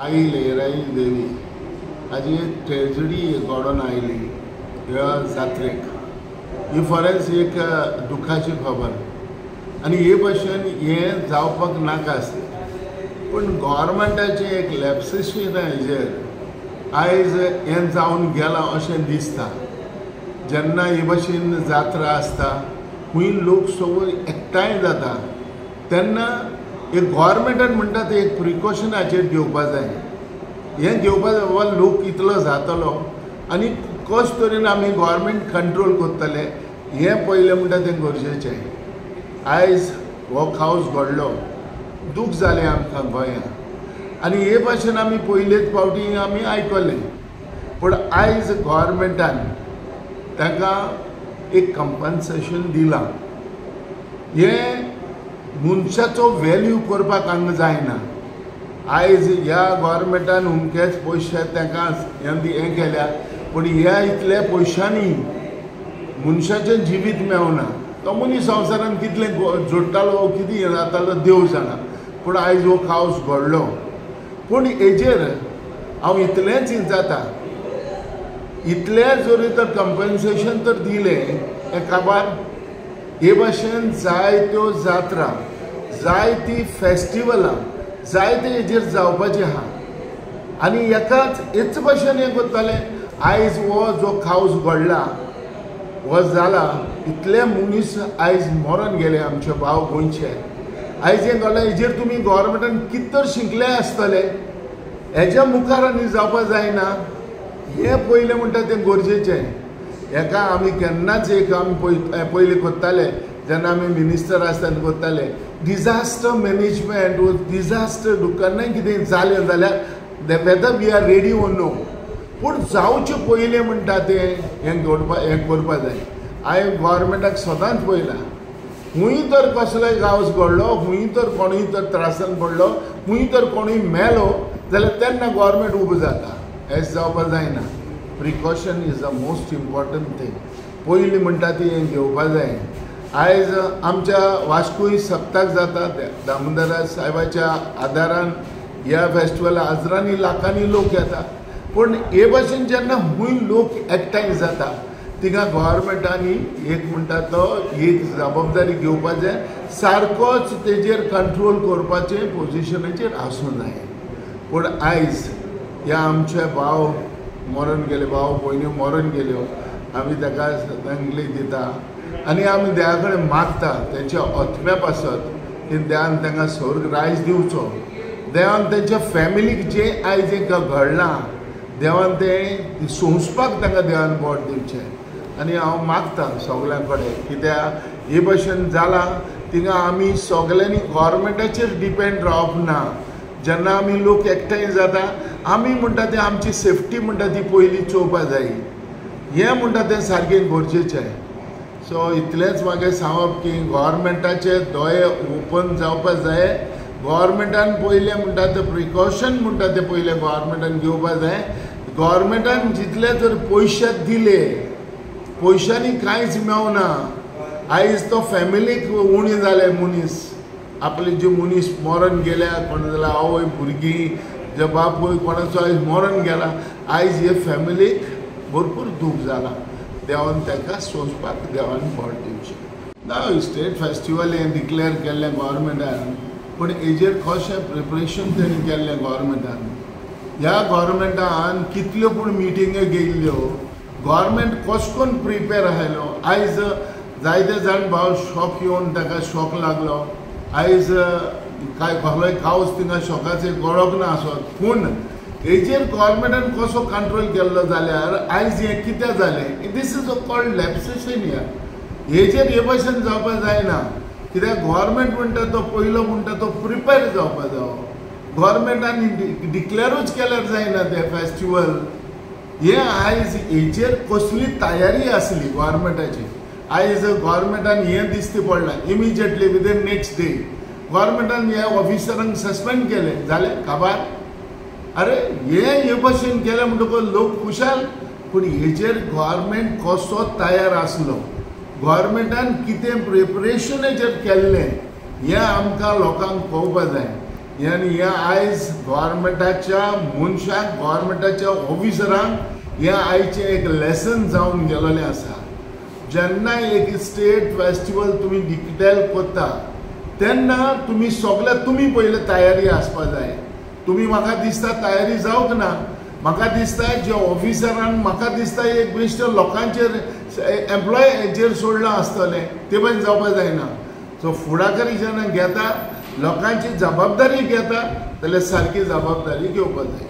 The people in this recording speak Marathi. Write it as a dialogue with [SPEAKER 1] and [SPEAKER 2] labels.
[SPEAKER 1] आई लहराई देवी हाजी एक ट्रेजडी घडोवन आयली ह्या जात्रेक ही खरेंच एक दुखाची खबर आनी हे भशेन हें जावपाक नाका आसलें पूण गव्हर्मेंटाचें एक लॅप्सिसीन हेजेर आयज हें जावन गेलां अशें दिसता। जेन्ना हे भशेन जात्रा आसता खूंय लोक सगळे एकठांय जाता तेन्ना एक गव्हर्मेंटान म्हणटा ते एक प्रिकॉशनाचेर घेवपा जाय। हें घेवपा जाय बाबा लोक इतलो जातलो आनी कशे तरेन आमी गव्हर्मेंट कंट्रोल करतले हें पयलें म्हणटा तें गरजेचें। आयज हो खावस घडलो दूख जालें आमकां गोंयांत आनी हे भाशेन आमी पयलेच फावटी आमी आयकलें पूण आयज गव्हर्मेंटान ताका एक कंपन्सेशन दिलां। हें मनशाचो वॅल्यू करपाक हांगा जायना। आयज ह्या गव्हर्मेंटान उमकेच पयशे ताका हें केल्या पूण ह्या इतल्या पयशांनी मनशाचें जिवीत मेवना। तो मनीस संवसारान कितलें जोडटालो कितें जातालो देव जाणा पूण आयज हो खावस घडलो। पूण हेजेर हांव इतलेंच जाता इतले जरी तर कंपन्सेशन तर दिलें एकाबार हे भाशेन जायत्यो जात्रा जायतीं फेस्टिवलां जायते हेजेर जावपाचें आहा आनी हेच भाशेन हें करताले। आयज हो जो खावस घडला हो जाला इतले मनीस आयज मरण गेले आमचे भाव गोंयचे। आयज हें घडलां हेजेर तुमी गव्हर्मेंटान कितें तर शिकले आसतले हेज्या मुखार आनी जावपा जायना हें पयलें म्हणटा तें गरजेचें। हेका आमी केन्नाच एक आमी पयलीं करताले जेन्ना आमी मिनिस्टर आसतना करताले डिजास्टर मॅनेजमेंट वो डिजास्टर केन्नाय कितें जालें जाल्यार whether we are ready or no पूण जावचे पयलें म्हणटा तें हें करपा जाय। हांवें गव्हर्मेंटाक सदांच पयलां खूंय तर कसलोय गांवस घडलो खूंय तर कोणूय तर त्रासान पडलो खूंय तर कोणूय मेलो जाल्यार तेन्ना गव्हर्मेंट उबो जाता। हें जावपा जायना। Precaution is the most important thing. पयलीं म्हणटा ती हें घेवपा जाय। आयज आमच्या वास्कोय सप्ताक जाता दामोदर साहेबाच्या आदारान ह्या फेस्टिवला हजारांनी लाखांनी लोक येता पूण हे भाशेन जेन्ना खूंय लोक एकठांय जाता थिंगा गव्हर्मेंटांनी एक म्हणटा तो एक जबाबदारी घेवपा जाय सारकोच तेजेर कंट्रोल करपाचें पोजिशनाचेर आसूं जाय। पूण आयज ह्या आमचे भाव मरण गेले भाव भयण्यो मरण गेल्यो आमी ताका श्रद्धांजली दिता आनी आमी देवा कडेन मागता तेंच्या आत्म्या पासत की देवान तांकां स्वर्ग रायज दिवचो। देवान तेंच्या फॅमिलीक जें आयज एक घडलां देवान तें सोंसपाक तांकां देवान बोट दिवचें आनी हांव मागता सगळ्यां कडेन कित्याक हे भशेन जालां थिंगा आमी सगल्यांनी गव्हर्मेंटाचेर डिपेंड रावप ना। जेन्ना आमी लोक एकठांय जाता आमी म्हणटा तें आमची सेफ्टी म्हणटा ती पयलीं चोवपा जाय हें म्हणटा तें सारकें गरजेचें। सो इतलेंच म्हागे सांगप की गव्हर्मेंटाचे दोळे ओपन जावपा जाय। गव्हर्मेंटान पयलें म्हणटा तें प्रिकॉशन म्हणटा तें पयलें गव्हर्मेंटान घेवपा जाय। गव्हर्मेंटान जितले तर पयशे दिले पयशांनी कांयच मेवना। आयज तो फॅमिलीक उणी जाले मनीस आपले जे मनीस मरण गेल्या कोण जाल्यार आवय भुरगीं जे बापूय कोणाचो आयज मरण गेला आयज हे फॅमिलीक भरपूर दूख जाला। देवान ताका सोंसपाक देवान बोट दिवचें। ना स्टेट फेस्टिवल हें डिक्लेअर केल्लें गव्हर्मेंटान पूण हेजेर कशें प्रिपरेशन तेणी केल्लें गव्हर्मेंटान ह्या गव्हर्मेंटान कितल्यो पूण मिटिंगे घेयल्ल्यो गव्हर्मेंट कशें करून प्रिपेर आसलो। आयज जायते जाण भाव शॉक येवन ताका शॉक लागलो। आयज काय कसलोय खावस थिंगा शॉकाचेर गळोक ना आसत पूण हेजेर गव्हर्मेंटान कसो कंट्रोल केल्लो जाल्यार आयज हें कितें जालें दीस इज कॉल्ड लॅप्सिसीन हियर। हेजेर हे भशेन जावपा जायना कित्याक गव्हर्मेंट म्हणटा तो पयलो म्हणटा तो प्रिपेर जावपा जायो। गव्हर्मेंटान डिक्लेरूच केल्यार जायना तें फेस्टिवल हें आयज हेजेर कसली तयारी आसली गव्हर्मेंटाची। आयज गव्हर्मेंटान हें दिश्टी पडलां इमिजिएटली विदीन नेक्स्ट डे गव्हर्मेंटान ह्या ऑफिसरांक सस्पेंड केलें जालें काबार। अरे हे भशेन केलें म्हणटकच लोक खुशाल पूण हेजेर गव्हर्मेंट कसो तयार आसलो गव्हर्मेंटान कितें प्रिपरेशन हेजेर केल्लें हें आमकां लोकांक कळपा जाय। आनी हे आयज गव्हर्मेंटाच्या मनशाक गव्हर्मेंटाच्या ऑफिसरांक हे आयचे एक लेसन जावन गेलोलें आसा. जेन्ना एक स्टेट फेस्टिवल तुमी डिक्लेअर करता तेन्ना तुमी सगळे तुमी पयले तयारी आसपा जाय. तुमी म्हाका दिसता तयारी जावंक ना. म्हाका दिसता जे ऑफिसरान म्हाका दिसता एक बेश्ट लोकांचेर एम्प्लॉयचेर सोडलां आसतलें ते पण जावपा जायना. सो फुडाकारी जेन्ना घेता लोकांची जबाबदारी घेता जाल्यार सारकी जबाबदारी घेवपा जाय.